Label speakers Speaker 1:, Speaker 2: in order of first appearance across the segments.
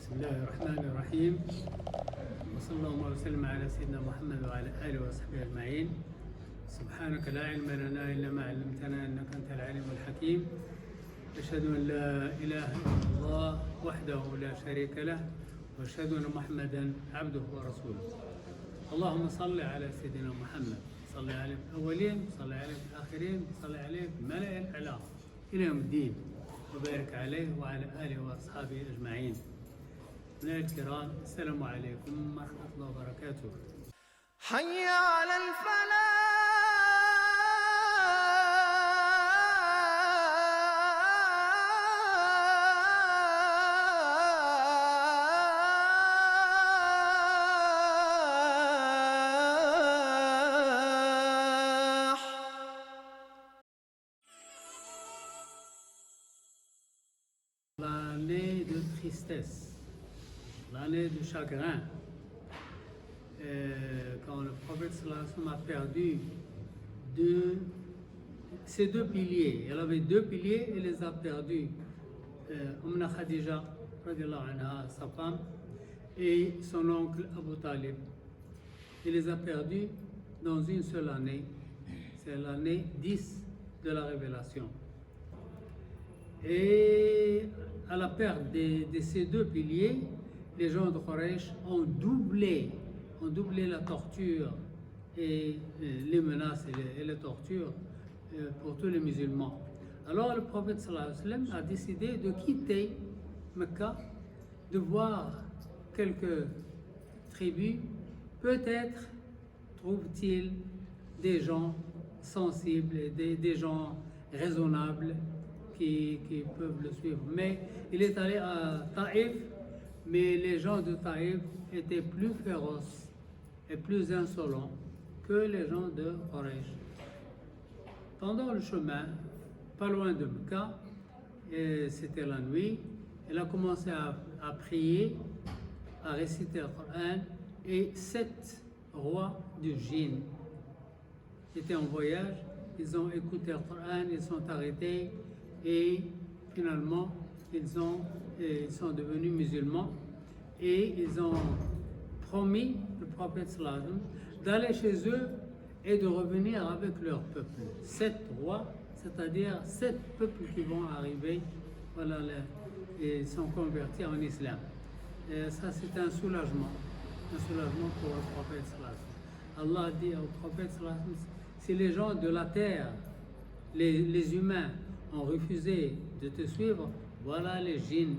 Speaker 1: بسم الله الرحمن الرحيم وصلى الله وسلم على سيدنا محمد وعلى آله وصحبه أجمعين. سبحانك لا علم لنا إلا ما علمتنا إنك أنت العليم الحكيم. أشهد أن لا إله إلا الله وحده لا شريك له وأشهد أن محمدا عبده ورسوله. اللهم صل على سيدنا محمد، صل عليه في الأولين، صل عليه في الآخرين، صل عليه في الملأ الأعلى إلى يوم الدين، وبارك عليه وعلى آله وأصحابه أجمعين. من الكرام، السلام عليكم ورحمة الله وبركاته.
Speaker 2: حي على الفلاح.
Speaker 1: L'année de tristesse, l'année de chagrin, quand le prophète sallallahu alayhi wa sallam a perdu ces deux piliers. Elle avait deux piliers et les a perdus. Oumna Khadija, radiallahu anha, sa femme, et son oncle Abu Talib. Il les a perdus dans une seule année. C'est l'année 10 de la révélation. Et à la perte de ces deux piliers, les gens de Quraysh ont doublé la torture et les menaces et les tortures pour tous les musulmans. Alors le prophète sallallahu alayhi wa sallam a décidé de quitter Mecca, de voir quelques tribus. Peut-être trouve-t-il des gens sensibles et des gens raisonnables qui peuvent le suivre. Mais il est allé à Taïf, mais les gens de Taïf étaient plus féroces et plus insolents que les gens de Quraysh. Pendant le chemin, pas loin de Mecca, c'était la nuit, il a commencé à prier, à réciter le Coran, et 7 rois du djinn étaient en voyage, ils ont écouté le Coran, ils sont arrêtés, et finalement ils sont devenus musulmans, et ils ont promis le prophète sallallahu alayhi wa sallam d'aller chez eux et de revenir avec leur peuple. 7 rois, c'est-à-dire 7 peuples qui vont arriver, voilà, et sont convertis en islam. Et ça, c'est un soulagement pour le prophète sallallahu alayhi wa sallam. Allah dit au prophète sallallahu alayhi wa sallam, si les gens de la terre, les humains, ont refusé de te suivre, voilà les djinns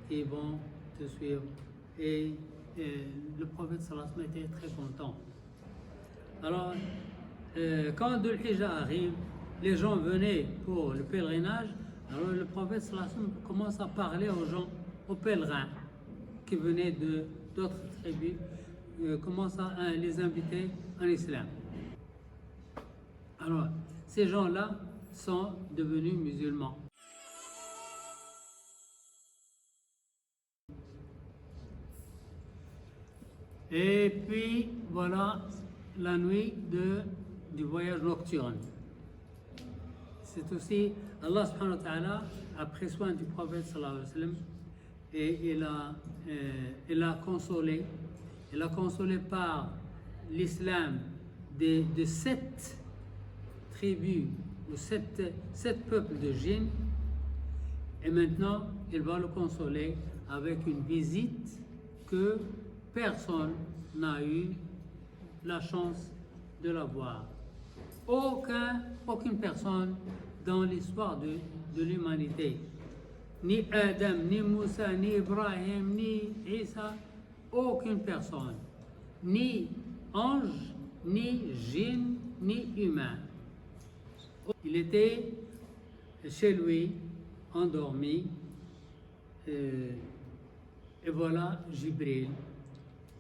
Speaker 1: qui vont te suivre. Et le prophète sallallahu alayhi wa sallam était très content. Alors, quand Dhul Hijjah arrive, les gens venaient pour le pèlerinage, alors le prophète sallallahu alayhi wa sallam commence à parler aux gens, aux pèlerins qui venaient d'autres tribus, commence à les inviter en islam. Alors, ces gens-là sont devenus musulmans. Et puis voilà la nuit du voyage nocturne. C'est aussi Allah subhanahu wa ta'ala a pris soin du prophète sallallahu alayhi wa sallam et il l'a consolé. Il l'a consolé par l'islam de 7 tribus ou 7 peuples de djinns, et maintenant il va le consoler avec une visite que personne n'a eu la chance de la voir. Aucune personne dans l'histoire de l'humanité, ni Adam, ni Moussa, ni Ibrahim, ni Isa, aucune personne, ni ange, ni djinn, ni humain. Il était chez lui, endormi, et voilà Jibril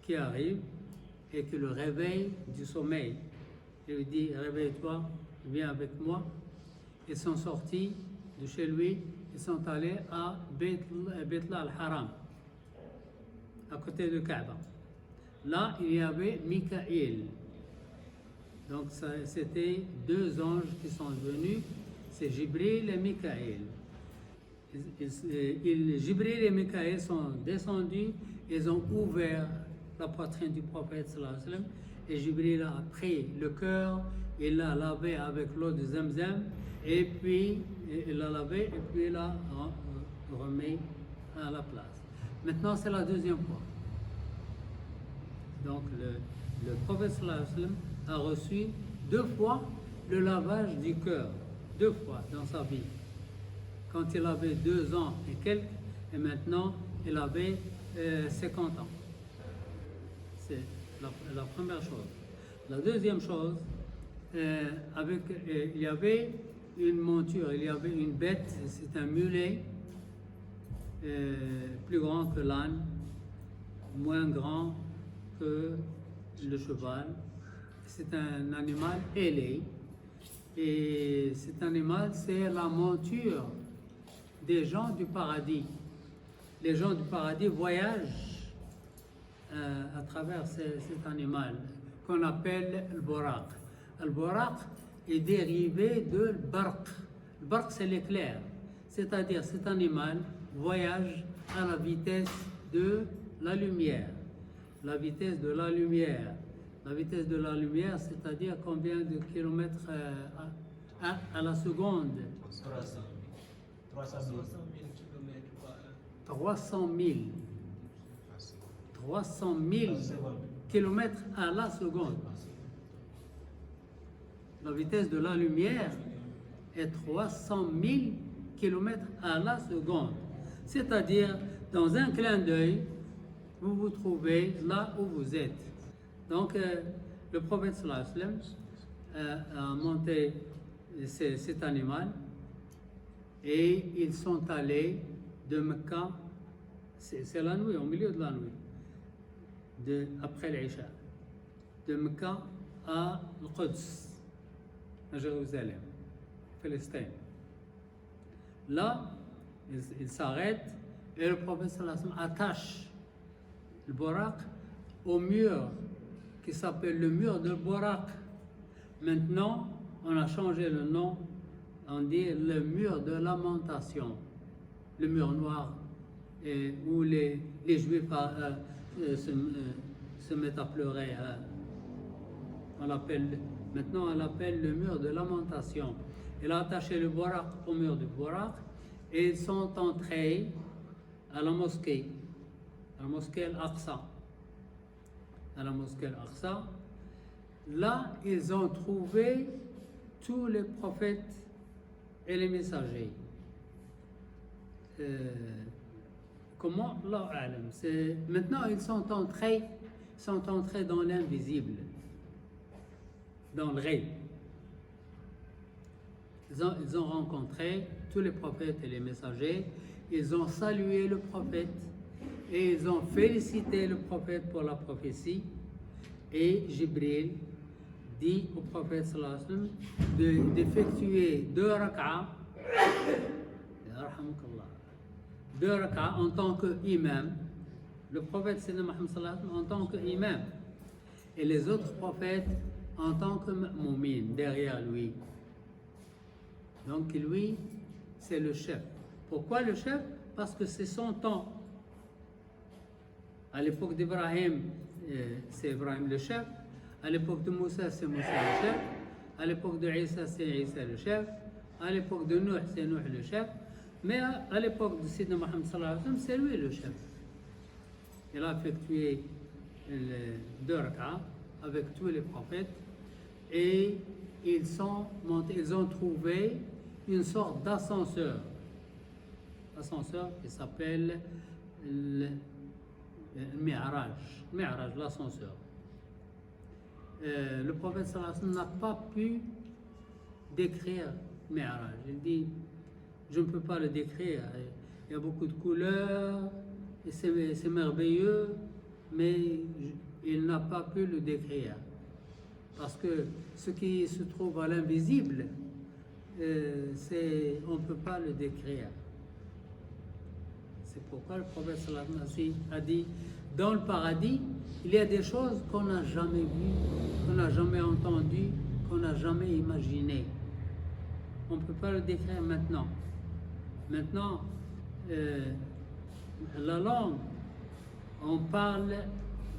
Speaker 1: qui arrive et qui le réveille du sommeil. Il lui dit, réveille-toi, viens avec moi. Ils sont sortis de chez lui, ils sont allés à Bayt al-Haram, à côté de Kaaba. Là, il y avait Mikaïl. Donc c'était 2 anges qui sont venus, c'est Jibril et Mikaïl. Jibril et Mikaël sont descendus, ils ont ouvert la poitrine du prophète sallallahu alayhi wa sallam, et Jibril a pris le cœur, il l'a lavé avec l'eau de Zamzam, et puis il l'a lavé, et puis il l'a remis à la place. Maintenant, c'est la deuxième fois. Donc, le prophète sallallahu alayhi wa sallam a reçu 2 fois le lavage du cœur, 2 fois dans sa vie. Quand il avait 2 ans et quelques, et maintenant il avait 50 ans. C'est la première chose. La deuxième chose, il y avait une monture, il y avait une bête, c'est un mulet, plus grand que l'âne, moins grand que le cheval. C'est un animal ailé. Et cet animal, c'est la monture des gens du paradis. Les gens du paradis voyagent à travers cet animal qu'on appelle le Buraq. Le Buraq est dérivé de l'Barq. Le Barq, c'est l'éclair. C'est-à-dire, cet animal voyage à la vitesse de la lumière. La vitesse de la lumière. La vitesse de la lumière, c'est-à-dire combien de kilomètres à la seconde? 300 000 kilomètres à la seconde. La vitesse de la lumière est 300 000 kilomètres à la seconde. C'est-à-dire, dans un clin d'œil, vous vous trouvez là où vous êtes. Donc, le prophète sallallahu alayhi wa sallam a monté cet animal et ils sont allés de Mecca, c'est la nuit, au milieu de la nuit, après l'Isha, de Mecca à Al-Quds, à Jérusalem, Palestine. Là, ils s'arrêtent et le prophète sallallahu alayhi wa sallam attache le Buraq au mur qui s'appelle le mur de Buraq. Maintenant, on a changé le nom, on dit le mur de lamentation, le mur noir, où les Juifs se mettent à pleurer. Maintenant, on l'appelle le mur de lamentation. Il a attaché le Buraq au mur du Buraq et ils sont entrés à la mosquée Al-Aqsa. À la mosquée Al-Aqsa, là, ils ont trouvé tous les prophètes et les messagers. Comment? Allah a'lam. Maintenant, ils sont entrés dans l'invisible, dans le rêve. Ils ont rencontré tous les prophètes et les messagers. Ils ont salué le prophète. Et ils ont félicité le prophète pour la prophétie. Et Jibril dit au prophète sallallahu alayhi wa sallam d'effectuer 2 rak'as, 2 rak'as en tant qu'imam. Le prophète sallallahu alayhi wa sallam en tant qu'imam. Et les autres prophètes en tant que mu'min derrière lui. Donc lui, c'est le chef. Pourquoi le chef? Parce que c'est son temps. À l'époque d'Ibrahim, c'est Ibrahim le chef. À l'époque de Moussa, c'est Moussa le chef. À l'époque de Isa, c'est Isa le chef. À l'époque de Nuh, c'est Nuh le chef. Mais à l'époque de Sidna Muhammad sallallahu alayhi wa sallam, c'est lui le chef. Il a effectué 2 rak'as avec tous les prophètes et ils sont montés, ils ont trouvé une sorte d'ascenseur. Ascenseur qui s'appelle le Mi'raj, l'ascenseur. Le prophète sallallahu alayhi wa sallam n'a pas pu décrire Mi'raj. Il dit, je ne peux pas le décrire. Il y a beaucoup de couleurs, et c'est merveilleux, mais il n'a pas pu le décrire. Parce que ce qui se trouve à l'invisible, on ne peut pas le décrire. C'est pourquoi le prophète sallallahu alayhi wa sallam a dit, dans le paradis, il y a des choses qu'on n'a jamais vues, qu'on n'a jamais entendues, qu'on n'a jamais imaginées. On ne peut pas le décrire maintenant. Maintenant, la langue, on parle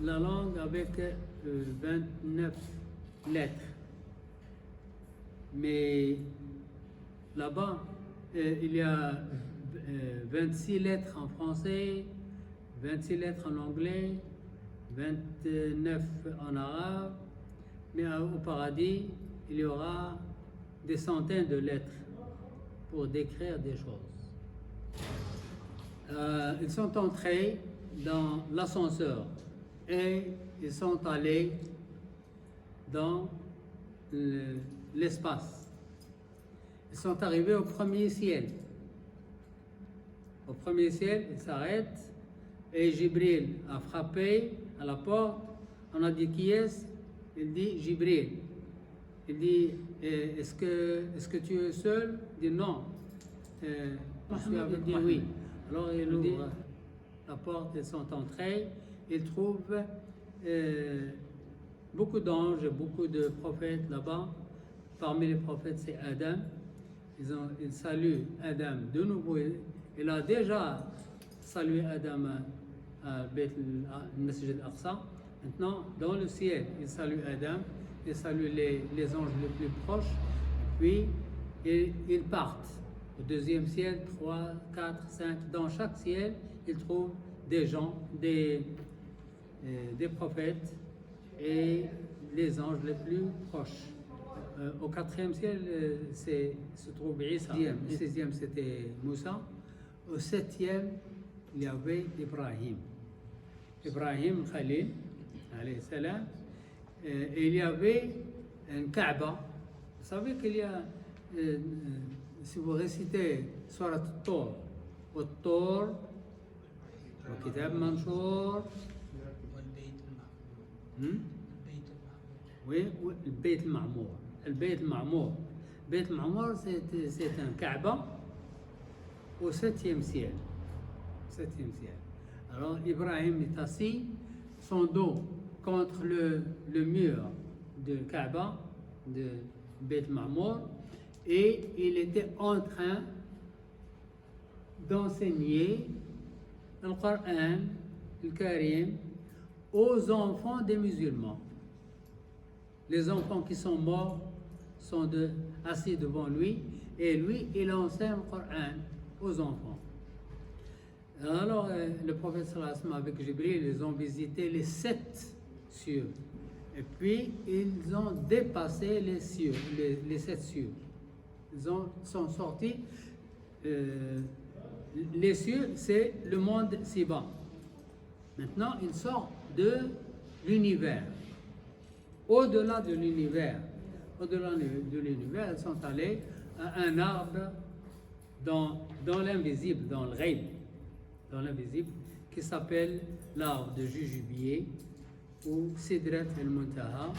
Speaker 1: la langue avec 29 lettres. Mais là-bas, il y a 26 lettres en français, 26 lettres en anglais, 29 en arabe. Mais au paradis, il y aura des centaines de lettres pour décrire des choses. Ils sont entrés dans l'ascenseur et ils sont allés dans l'espace. Ils sont arrivés au premier ciel. Au premier ciel, ils s'arrêtent et Jibril a frappé à la porte. On a dit qui est-ce? Il dit Jibril. Il dit est-ce que tu es seul? Il dit non. Mohamed dit oui. Alors il ouvre la porte, ils sont entrés. Ils trouvent beaucoup d'anges, beaucoup de prophètes là-bas. Parmi les prophètes, c'est Adam. Ils saluent Adam de nouveau. Il a déjà salué Adam à Masjid al-Aqsa. Maintenant, dans le ciel, il salue Adam, il salue les anges les plus proches, puis ils partent. Au deuxième ciel, 3, 4, 5, dans chaque ciel, ils trouvent des gens, des prophètes et les anges les plus proches. Au quatrième ciel, se trouve Isa. Au sixième, c'était Moussa. Au septième, il y avait Ibrahim. Ibrahim Khalil, alayhi salam. Et il y avait un Kaaba. Vous savez qu'il y a, si vous récitez Surat al-Tur, al-Tur, al-Kitab Mansour, oui, le Bayt al-Ma'mour. Le Bayt al-Ma'mour. Le Bayt al-Ma'mour, c'est un Kaaba au septième ciel. Septième ciel. Alors Ibrahim est assis, son dos contre le mur de Kaaba, de Bayt al-Ma'mour, et il était en train d'enseigner le Coran, le Karim, aux enfants des musulmans. Les enfants qui sont morts sont assis devant lui, et lui, il enseigne le Coran aux enfants. Alors, le prophète sallallahu alayhi wa sallam avec Jibril, ils ont visité les 7 cieux. Et puis, ils ont dépassé les cieux, les 7 cieux. Ils sont sortis. Les cieux, c'est le monde ci-bas. Maintenant, ils sortent de l'univers. Au-delà de l'univers, ils sont allés à un arbre dans l'invisible, dans le rêve, dans l'invisible, qui s'appelle l'arbre de jujubier ou Sidrat al-Muntaha.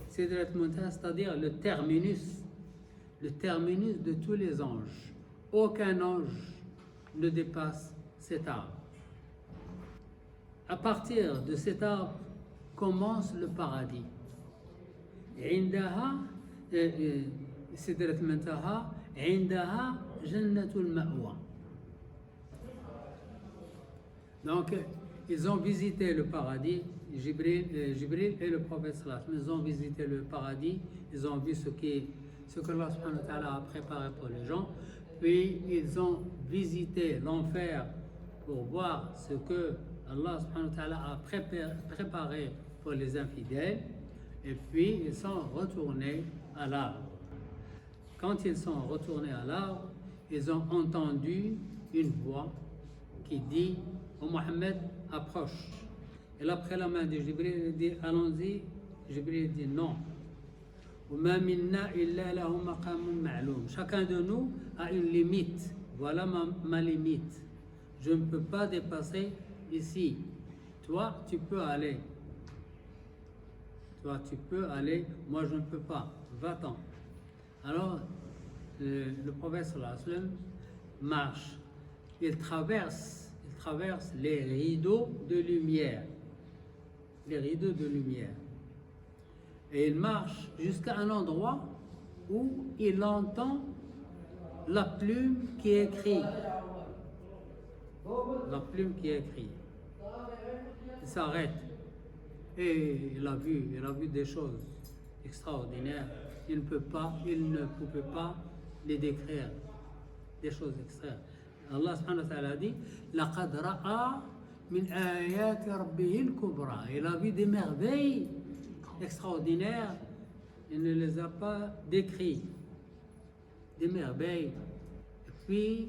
Speaker 1: Sidrat al-Muntaha, c'est-à-dire le terminus de tous les anges. Aucun ange ne dépasse cet arbre. À partir de cet arbre commence le paradis. عندها سدرة المنتهى عندها جنة المأوى. Donc ils ont visité le paradis, Jibril et le prophète sallallahu alayhi wa sallam, ils ont visité le paradis, ils ont vu ce que Allah subhanahu wa ta'ala a préparé pour les gens, puis ils ont visité l'enfer pour voir ce que Allah subhanahu wa ta'ala a préparé pour les infidèles. Et puis, ils sont retournés à l'arbre. Quand ils sont retournés à l'arbre, ils ont entendu une voix qui dit « Oh Mohammed, approche ». Et après la main de Jibril, il dit « Allons-y ». Jibril dit « Non ». Chacun de nous a une limite. Voilà ma limite. Je ne peux pas dépasser ici. Toi, tu peux aller. Toi, tu peux aller, moi je ne peux pas, va-t'en. Alors, le prophète sallallahu alayhi wa sallam marche, il traverse les rideaux de lumière, et il marche jusqu'à un endroit où il entend la plume qui écrit. la plume qui écrit. Il s'arrête. Et il a vu des choses extraordinaires. Il ne pouvait pas les décrire. Des choses extraordinaires. Allah subhanahu wa ta'ala dit لَقَدْ رَأَى مِنْ آيَاتِ رَبِّهِ الْكُبْرَى. Il a vu des merveilles extraordinaires. Il ne les a pas décrites. Des merveilles. Et puis,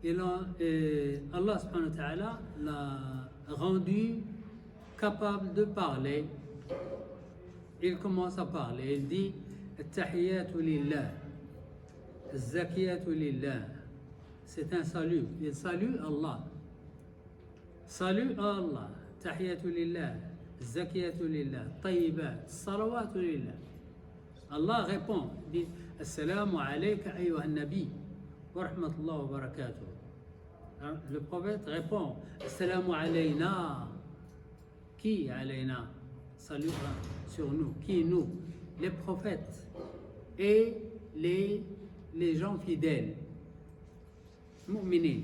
Speaker 1: Allah subhanahu wa ta'ala l'a rendu capable de parler. Il commence à parler. Il dit At-tahiyyatu lillah, Az-zakiyatu lillah. C'est un salut. Il salue Allah. Salut à Allah. Tahiyyatu lillah, Az-zakiyatu lillah, Tayyibat, Salawatu lillah. Allah répond. Il dit Assalamu alayka ayyuha an-nabi wa rahmatullah wa barakatuh. Le prophète répond Assalamu alayna. Qui alayna? Salut sur nous. Qui nous? Les prophètes et les gens fidèles. Mu'minin.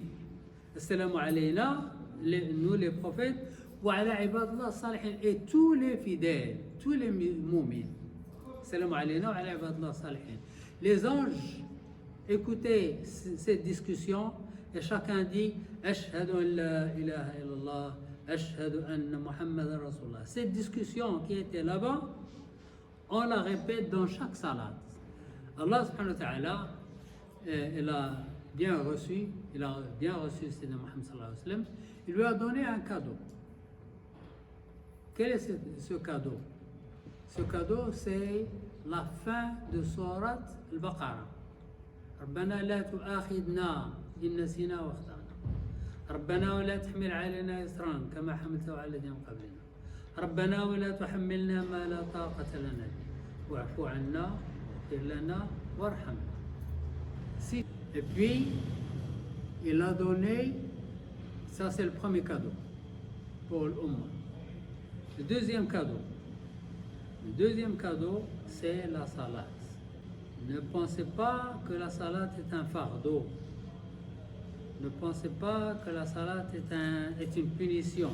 Speaker 1: Assalamu alayna, nous les prophètes, wa ala ibadallah salihin, et tous les fidèles, tous les mu'mins. Assalamu alayna wa ala ibadallah salihin. Les anges écoutaient cette discussion et chacun dit Ashhadu an la ilaha illallah, Ashhadu anna Muhammadan Rasulullah. Cette discussion qui était là-bas, on la répète dans chaque salat. Allah subhanahu wa ta'ala, il a bien reçu Sayyidina Muhammad sallallahu alayhi wa sallam. Il lui a donné un cadeau. Quel est ce cadeau? Ce cadeau, c'est la fin de Surat Al-Baqarah. ربنا لا تؤاخذنا إن نسينا واخطأنا ربنا ولا تحمل علينا إصرا كما حملته على الذين من قبلنا ربنا ولا تحملنا ما لا طاقة لنا به واعف عنا واغفر لنا وارحمنا. Et puis, il a donné, ça c'est le premier cadeau pour l'Ummah. Le deuxième cadeau, c'est la salat. Ne pensez pas que la salat est un fardeau. Ne pensez pas que la salat est une punition.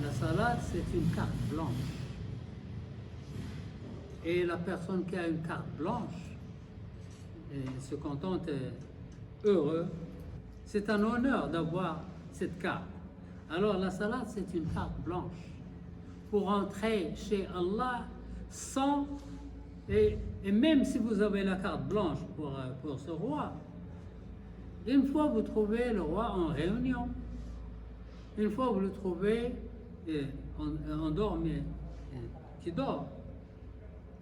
Speaker 1: La salat, c'est une carte blanche. Et la personne qui a une carte blanche se contente, heureux. C'est un honneur d'avoir cette carte. Alors la salat, c'est une carte blanche pour entrer chez Allah sans... Et même si vous avez la carte blanche pour ce roi, une fois vous trouvez le roi en réunion, une fois vous le trouvez endormi, qui dort,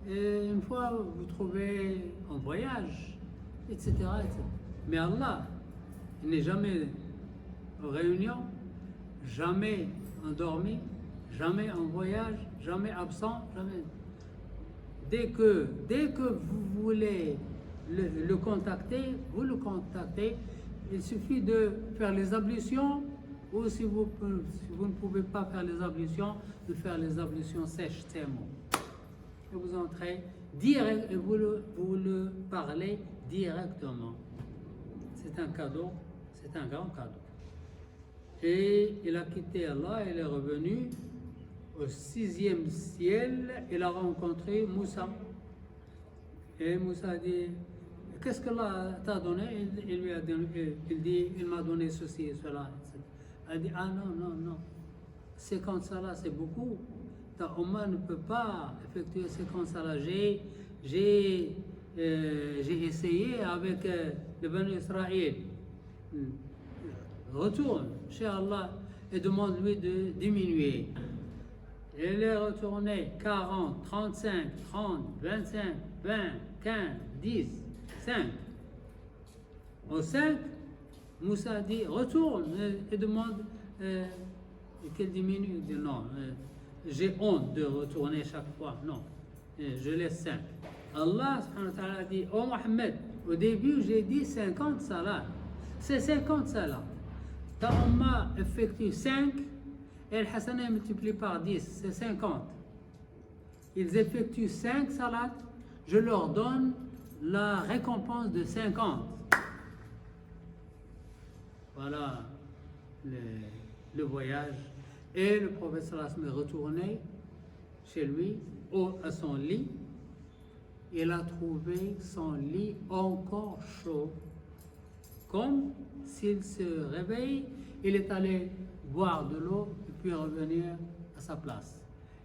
Speaker 1: et une fois vous trouvez en voyage, etc., etc. Mais Allah, il n'est jamais en réunion, jamais endormi, jamais en voyage, jamais absent, jamais. Dès que vous voulez le contacter, vous le contactez. Il suffit de faire les ablutions, ou si vous ne pouvez pas faire les ablutions, de faire les ablutions sèches, thermo. Et vous entrez direct et vous le parlez directement. C'est un cadeau, c'est un grand cadeau. Et il a quitté Allah, il est revenu au 6e ciel, il a rencontré Moussa. Et Moussa dit, qu'est-ce que Allah t'a donné? Il lui a donné, il dit, il m'a donné ceci et cela. Elle dit, ah non, 50 salas c'est beaucoup. Ta Ummah ne peut pas effectuer 50 salas. J'ai essayé avec le Banu Israël. Retourne chez Allah et demande-lui de diminuer. Il est retourné 40, 35, 30, 25, 20, 15, 10, 5. Au 5, Moussa dit retourne et demande qu'elle diminue. Il dit non, j'ai honte de retourner chaque fois. Non, je laisse 5. Allah subhanahu wa ta'ala dit oh Mohammed, au début j'ai dit 50 salats. C'est 50 salats. Ta Ummah effectue 5. Et le Hassanah est multiplié par 10, c'est 50. Ils effectuent 5 salats, je leur donne la récompense de 50. Voilà le voyage. Et le prophète sallallahu alayhi wa sallam est retourné chez lui, à son lit. Il a trouvé son lit encore chaud, comme s'il se réveille, il est allé boire de l'eau et puis revenir à sa place.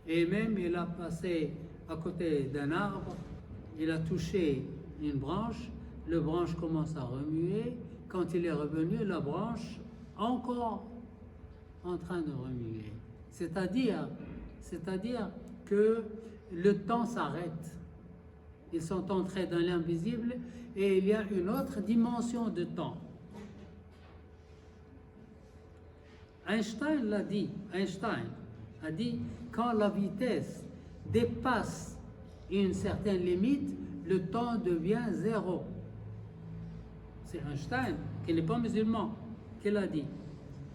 Speaker 1: Et même il a passé à côté d'un arbre, il a touché une branche, la branche commence à remuer. Quand il est revenu, la branche encore en train de remuer. C'est-à-dire que le temps s'arrête. Ils sont entrés dans l'invisible et il y a une autre dimension de temps. Einstein a dit, quand la vitesse dépasse une certaine limite, le temps devient zéro. C'est Einstein, qui n'est pas musulman, qui l'a dit.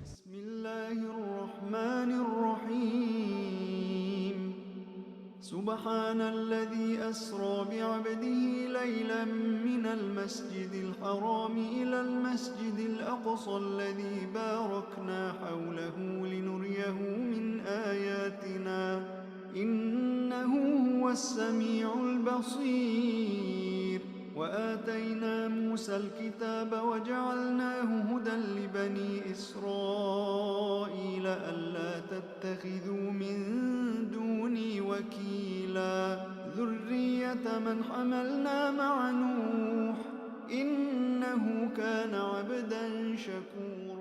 Speaker 3: Bismillahirrahmanirrahim. سبحان الذي أسرى بعبده ليلا من المسجد الحرام إلى المسجد الأقصى الذي باركنا حوله لنريه من آياتنا إنه هو السميع البصير وآتينا موسى الكتاب وجعلناه هدى لبني إسرائيل ألا تتخذوا من دوني وكيلا ذرية من حملنا مع نوح إنه كان عبدا شكورا